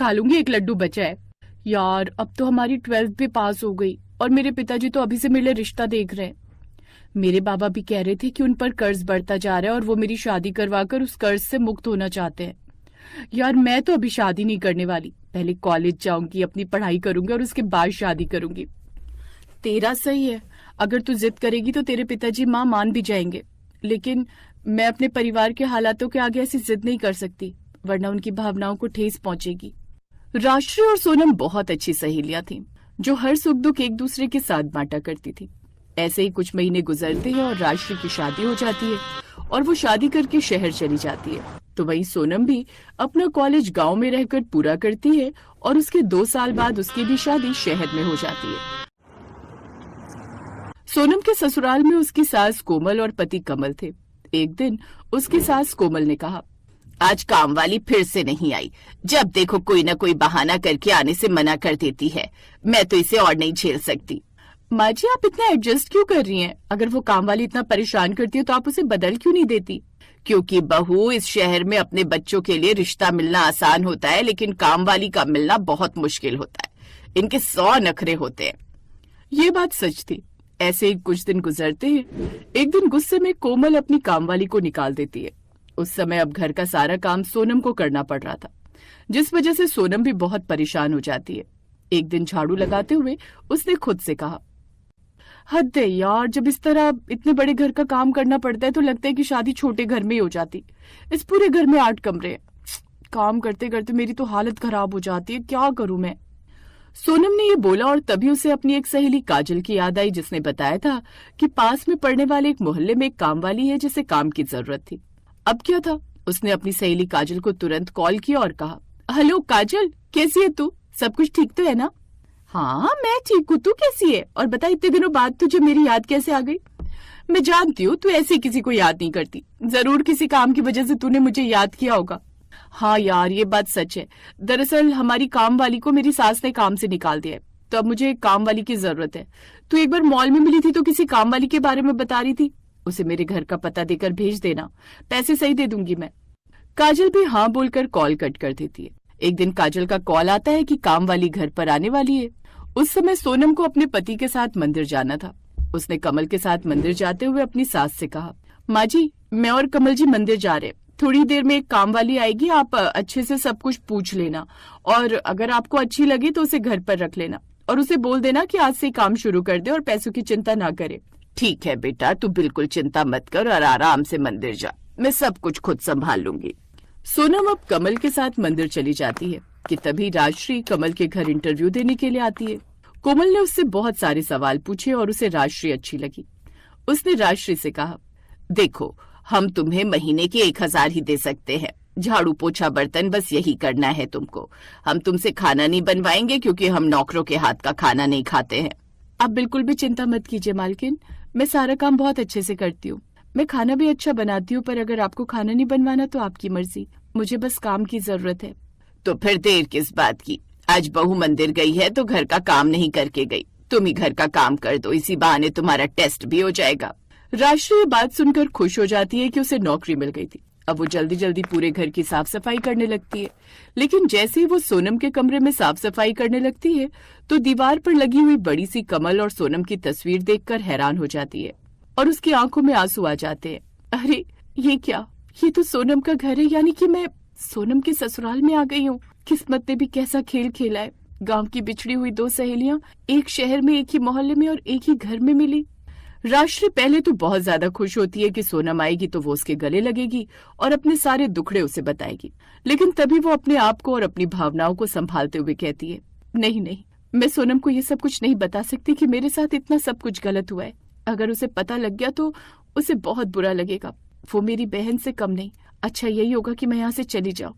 खा लूंगी, एक लड्डू बचा है। यार अब तो हमारी 12th भी पास हो गई और मेरे पिताजी तो अभी से मेरे लिए रिश्ता देख रहे हैं। मेरे बाबा भी कह रहे थे कि उन पर कर्ज बढ़ता जा रहा है और वो मेरी शादी करवाकर उस कर्ज से मुक्त होना चाहते हैं। यार मैं तो अभी शादी नहीं करने वाली, पहले कॉलेज जाऊंगी, अपनी पढ़ाई करूंगी और उसके बाद शादी करूंगी। तेरा सही है, अगर तू जिद करेगी तो तेरे पिताजी माँ मान भी जाएंगे, लेकिन मैं अपने परिवार के हालातों के आगे ऐसी जिद नहीं कर सकती, वरना उनकी भावनाओं को ठेस पहुंचेगी। राष्ट्री और सोनम बहुत अच्छी सहेलियां थीं, जो हर सुख दुख एक दूसरे के साथ बांटा करती थी। ऐसे ही कुछ महीने गुजरते हैं और राष्ट्री की शादी हो जाती है और वो शादी करके शहर चली जाती है। तो वहीं सोनम भी अपना कॉलेज गांव में रहकर पूरा करती है और उसके 2 साल बाद उसकी भी शादी शहर में हो जाती है। सोनम के ससुराल में उसकी सास कोमल और पति कमल थे। एक दिन उसकी सास कोमल ने कहा, आज काम वाली फिर से नहीं आई। जब देखो कोई ना कोई बहाना करके आने से मना कर देती है। मैं तो इसे और नहीं झेल सकती। माँ जी आप इतना एडजस्ट क्यों कर रही हैं? अगर वो काम वाली इतना परेशान करती है तो आप उसे बदल क्यों नहीं देती? क्योंकि बहू, इस शहर में अपने बच्चों के लिए रिश्ता मिलना आसान होता है, लेकिन काम वाली का मिलना बहुत मुश्किल होता है। इनके 100 नखरे होते हैं। ये बात सच थी। ऐसे ही कुछ दिन गुजरते हैं। एक दिन गुस्से में कोमल अपनी कामवाली को निकाल देती है। उस समय अब घर का सारा काम सोनम को करना पड़ रहा था, जिस वजह से सोनम भी बहुत परेशान हो जाती है। एक दिन झाड़ू लगाते हुए उसने खुद से कहा, हद है यार, जब इस तरह इतने बड़े घर का काम करना पड़ता है तो लगता है कि शादी छोटे घर में ही हो जाती। इस पूरे घर में 8 कमरे हैं, काम करते करते मेरी तो हालत खराब हो जाती है, क्या करूं मैं? सोनम ने ये बोला और तभी उसे अपनी एक सहेली काजल की याद आई, जिसने बताया था कि पास में पड़ने वाले एक मोहल्ले में एक काम वाली है जिसे काम की जरूरत थी। अब क्या था, उसने अपनी सहेली काजल को तुरंत कॉल किया और कहा, हेलो काजल, कैसी है तू? सब कुछ ठीक तो है ना? हाँ मैं ठीक हूँ, तू कैसी है? और बता, इतने दिनों बाद तुझे मेरी याद कैसे आ गई? मैं जानती हूँ तू ऐसे किसी को याद नहीं करती, जरूर किसी काम की वजह से तूने मुझे याद किया होगा। हाँ यार ये बात सच है। दरअसल हमारी काम वाली को मेरी सास ने काम से निकाल दिया है, तो अब मुझे काम वाली की जरूरत है। तू एक बार मॉल में मिली थी तो किसी काम वाली के बारे में बता रही थी, उसे मेरे घर का पता देकर भेज देना, पैसे सही दे दूंगी मैं। काजल भी हाँ बोलकर कॉल कट कर देती है। एक दिन काजल का कॉल आता है कि काम वाली घर पर आने वाली है। उस समय सोनम को अपने पति के साथ मंदिर जाना था। उसने कमल के साथ मंदिर जाते हुए अपनी सास से कहा, माँ जी मैं और कमल जी मंदिर जा रहे हैं, थोड़ी देर में एक काम वाली आएगी, आप अच्छे से सब कुछ पूछ लेना और अगर आपको अच्छी लगे तो उसे घर पर रख लेना और उसे बोल देना कि आज से काम शुरू कर दे और पैसों की चिंता ना करे। ठीक है बेटा, तू बिल्कुल चिंता मत कर और आराम से मंदिर जा, मैं सब कुछ खुद संभाल लूंगी। सोनम अब कमल के साथ मंदिर चली जाती है कि तभी राजश्री कमल के घर इंटरव्यू देने के लिए आती है। कोमल ने उससे बहुत सारे सवाल पूछे और उसे राजश्री अच्छी लगी। उसने राजश्री से कहा, देखो हम तुम्हें महीने के 1000 ही दे सकते हैं, झाड़ू पोछा बर्तन बस यही करना है तुमको। हम तुमसे खाना नहीं बनवाएंगे क्योंकि हम नौकरों के हाथ का खाना नहीं खाते हैं। आप बिल्कुल भी चिंता मत कीजिए मालकिन, मैं सारा काम बहुत अच्छे से करती हूँ। मैं खाना भी अच्छा बनाती हूँ, पर अगर आपको खाना नहीं बनवाना तो आपकी मर्जी, मुझे बस काम की जरूरत है। तो फिर देर किस बात की? आज बहू मंदिर गई है तो घर का काम नहीं करके गई, तुम ही घर का काम कर दो, इसी बहाने तुम्हारा टेस्ट भी हो जाएगा। राजश्री ये बात सुनकर खुश हो जाती है कि उसे नौकरी मिल गई थी। अब वो जल्दी जल्दी पूरे घर की साफ सफाई करने लगती है। लेकिन जैसे ही वो सोनम के कमरे में साफ सफाई करने लगती है तो दीवार पर लगी हुई बड़ी सी कमल और सोनम की तस्वीर देखकर हैरान हो जाती है और उसकी आंखों में आंसू आ जाते हैं। अरे ये क्या, ये तो सोनम का घर है, यानी कि मैं सोनम के ससुराल में आ गई हूँ। किस्मत ने भी कैसा खेल खेला है, गांव की बिछड़ी हुई 2 सहेलियां एक शहर में, एक ही मोहल्ले में और एक ही घर में मिली। राजश्री पहले तो बहुत ज्यादा खुश होती है कि सोनम आएगी तो वो उसके गले लगेगी और अपने सारे दुखड़े उसे बताएगी, लेकिन तभी वो अपने आप को और अपनी भावनाओं को संभालते हुए कहती है, नहीं नहीं, मैं सोनम को ये सब कुछ नहीं बता सकती कि मेरे साथ इतना सब कुछ गलत हुआ है। अगर उसे पता लग गया तो उसे बहुत बुरा लगेगा, वो मेरी बहन से कम नहीं। अच्छा यही होगा कि मैं यहाँ से चली जाऊं।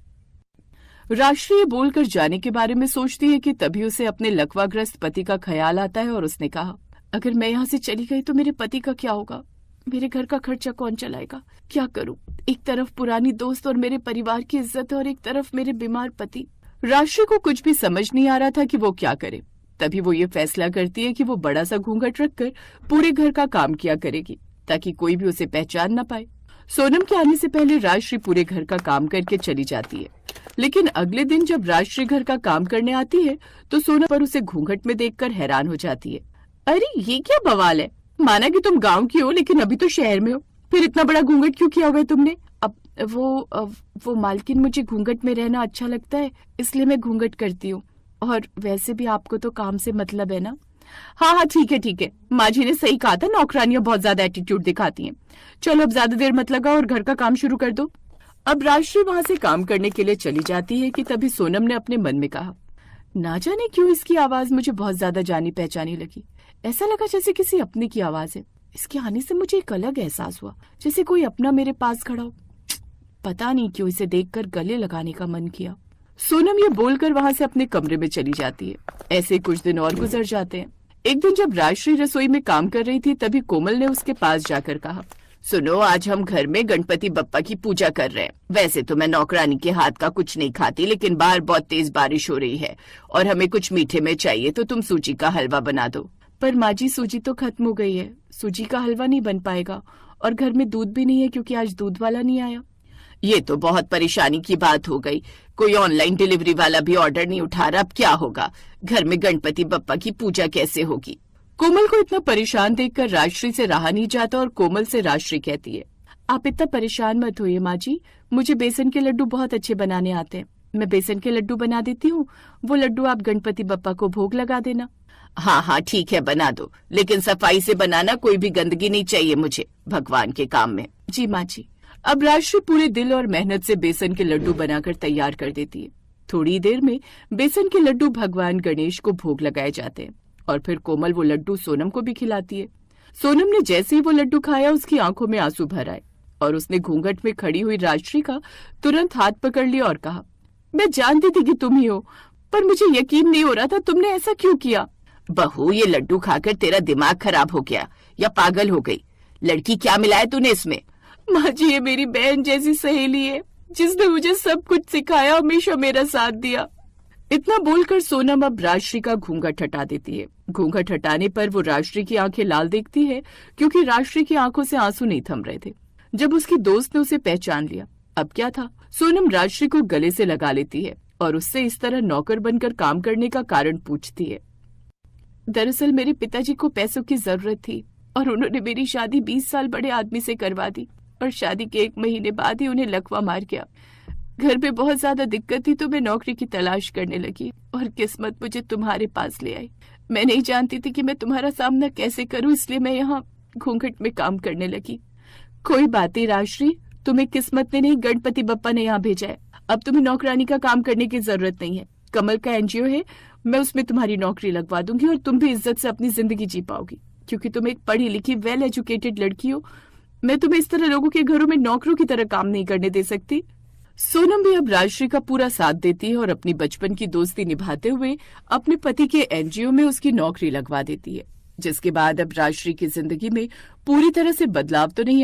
राजश्री बोलकर जाने के बारे में सोचती है कि तभी उसे अपने लकवाग्रस्त पति का ख्याल आता है और उसने कहा, अगर मैं यहाँ से चली गई तो मेरे पति का क्या होगा? मेरे घर का खर्चा कौन चलाएगा? क्या करूं? एक तरफ पुरानी दोस्त और मेरे परिवार की इज्जत और एक तरफ मेरे बीमार पति। राजश्री को कुछ भी समझ नहीं आ रहा था कि वो क्या करे। तभी वो ये फैसला करती है कि वो बड़ा सा घूंघट रखकर पूरे घर का काम किया करेगी ताकि कोई भी उसे पहचान न पाए। सोनम के आने से पहले राजश्री पूरे घर का काम करके चली जाती है। लेकिन अगले दिन जब राजश्री घर का काम करने आती है तो सोनम पर उसे घूंघट में देखकर हैरान हो जाती है। अरे ये क्या बवाल है, माना कि तुम गांव की हो लेकिन अभी तो शहर में हो, फिर इतना बड़ा घूंघट क्यों किया हुआ है तुमने? अब वो मालकिन, मुझे घूंघट में रहना अच्छा लगता है इसलिए मैं घूंघट करती हूँ, और वैसे भी आपको तो काम से मतलब है ना। हाँ हाँ ठीक है, माँ जी ने सही कहा था, नौकरानियां बहुत ज्यादा एटीट्यूड दिखाती हैं। चलो अब ज्यादा देर मत लगाओ और घर का काम शुरू कर दो। अब राजश्री वहां से काम करने के लिए चली जाती है कि तभी सोनम ने अपने मन में कहा, ना जाने क्यों इसकी आवाज मुझे बहुत ज्यादा जानी पहचानी लगी। ऐसा लगा जैसे किसी अपने की आवाज है। इसके आने से मुझे एक अलग एहसास हुआ, जैसे कोई अपना मेरे पास खड़ा हो। पता नहीं क्यों इसे देखकर गले लगाने का मन किया। सोनम ये बोलकर वहां से अपने कमरे में चली जाती है। ऐसे कुछ दिन और गुजर जाते हैं। एक दिन जब राजश्री रसोई में काम कर रही थी तभी कोमल ने उसके पास जाकर कहा, सुनो, आज हम घर में गणपति बप्पा की पूजा कर रहे हैं। वैसे तो मैं नौकरानी के हाथ का कुछ नहीं खाती, लेकिन बाहर बहुत तेज बारिश हो रही है और हमें कुछ मीठे में चाहिए, तो तुम सूजी का हलवा बना दो। पर माँ जी सूजी तो खत्म हो गई है, सूजी का हलवा नहीं बन पाएगा, और घर में दूध भी नहीं है क्योंकि आज दूध वाला नहीं आया। ये तो बहुत परेशानी की बात हो गई। कोई ऑनलाइन डिलीवरी वाला भी ऑर्डर नहीं उठा रहा, अब क्या होगा? घर में गणपति बप्पा की पूजा कैसे होगी? कोमल को इतना परेशान देखकर राजश्री से रहा नहीं जाता और कोमल से राजश्री कहती है, आप इतना परेशान मत होइए माँ जी, मुझे बेसन के लड्डू बहुत अच्छे बनाने आते हैं। मैं बेसन के लड्डू बना देती हूँ, वो लड्डू आप गणपति बप्पा को भोग लगा देना। हाँ हाँ ठीक है, बना दो, लेकिन सफाई से बनाना, कोई भी गंदगी नहीं चाहिए मुझे भगवान के काम में। जी माँ जी। अब राजश्री पूरे दिल और मेहनत से बेसन के लड्डू बनाकर तैयार कर देती है। थोड़ी देर में बेसन के लड्डू भगवान गणेश को भोग लगाए जाते हैं और फिर कोमल वो लड्डू सोनम को भी खिलाती है। सोनम ने जैसे ही वो लड्डू खाया उसकी आंखों में आंसू भर आए और उसने घूंघट में खड़ी हुई राजश्री का तुरंत हाथ पकड़ लिया और कहा, मैं जानती थी कि तुम ही हो, पर मुझे यकीन नहीं हो रहा था, तुमने ऐसा क्यों किया? बहू, ये लड्डू खाकर तेरा दिमाग खराब हो गया या पागल हो गई? लड़की क्या मिलाया तूने इसमें? माँ जी, ये मेरी बहन जैसी सहेली है जिसने मुझे सब कुछ सिखाया, हमेशा मेरा साथ दिया। इतना बोलकर सोनम अब राजश्री का घूंघट हटा देती है। घूंघट हटाने पर वो राजश्री की आंखें लाल देखती है क्योंकि राजश्री की आंखों से आंसू नहीं थम रहे थे। जब उसकी दोस्त ने उसे पहचान लिया, अब क्या था, सोनम राजश्री को गले से लगा लेती है और उससे इस तरह नौकर बनकर काम करने का कारण पूछती है। दरअसल मेरे पिताजी को पैसों की जरूरत थी और उन्होंने मेरी शादी 20 साल बड़े आदमी से करवा दी, और शादी के 1 महीने बाद ही उन्हें लकवा मार गया। घर पे बहुत ज्यादा दिक्कत थी तो मैं नौकरी की तलाश करने लगी और किस्मत मुझे तुम्हारे पास ले आई। मैं नहीं जानती थी कि मैं तुम्हारा सामना कैसे करूं, इसलिए मैं यहाँ घूंघट में काम करने लगी। कोई बात नहीं राजश्री, तुम्हें किस्मत ने नहीं गणपति बप्पा ने यहाँ भेजा है। अब तुम्हें नौकरानी का काम करने की जरूरत नहीं है। कमल का एनजीओ है, मैं उसमें तुम्हारी नौकरी लगवा दूंगी और तुम भी इज्जत से अपनी जिंदगी जी पाओगी, क्योंकि तुम एक पढ़ी लिखी वेल एजुकेटेड लड़की हो। मैं तुम्हें इस तरह लोगों के घरों में नौकरों की तरह काम नहीं करने दे सकती। सोनम भी अब राजश्री का पूरा साथ देती है और अपनी बचपन की दोस्ती निभाते हुए अपने पति के एनजीओ में उसकी नौकरी लगवा देती है, जिसके बाद अब राजश्री की जिंदगी में पूरी तरह से बदलाव तो नहीं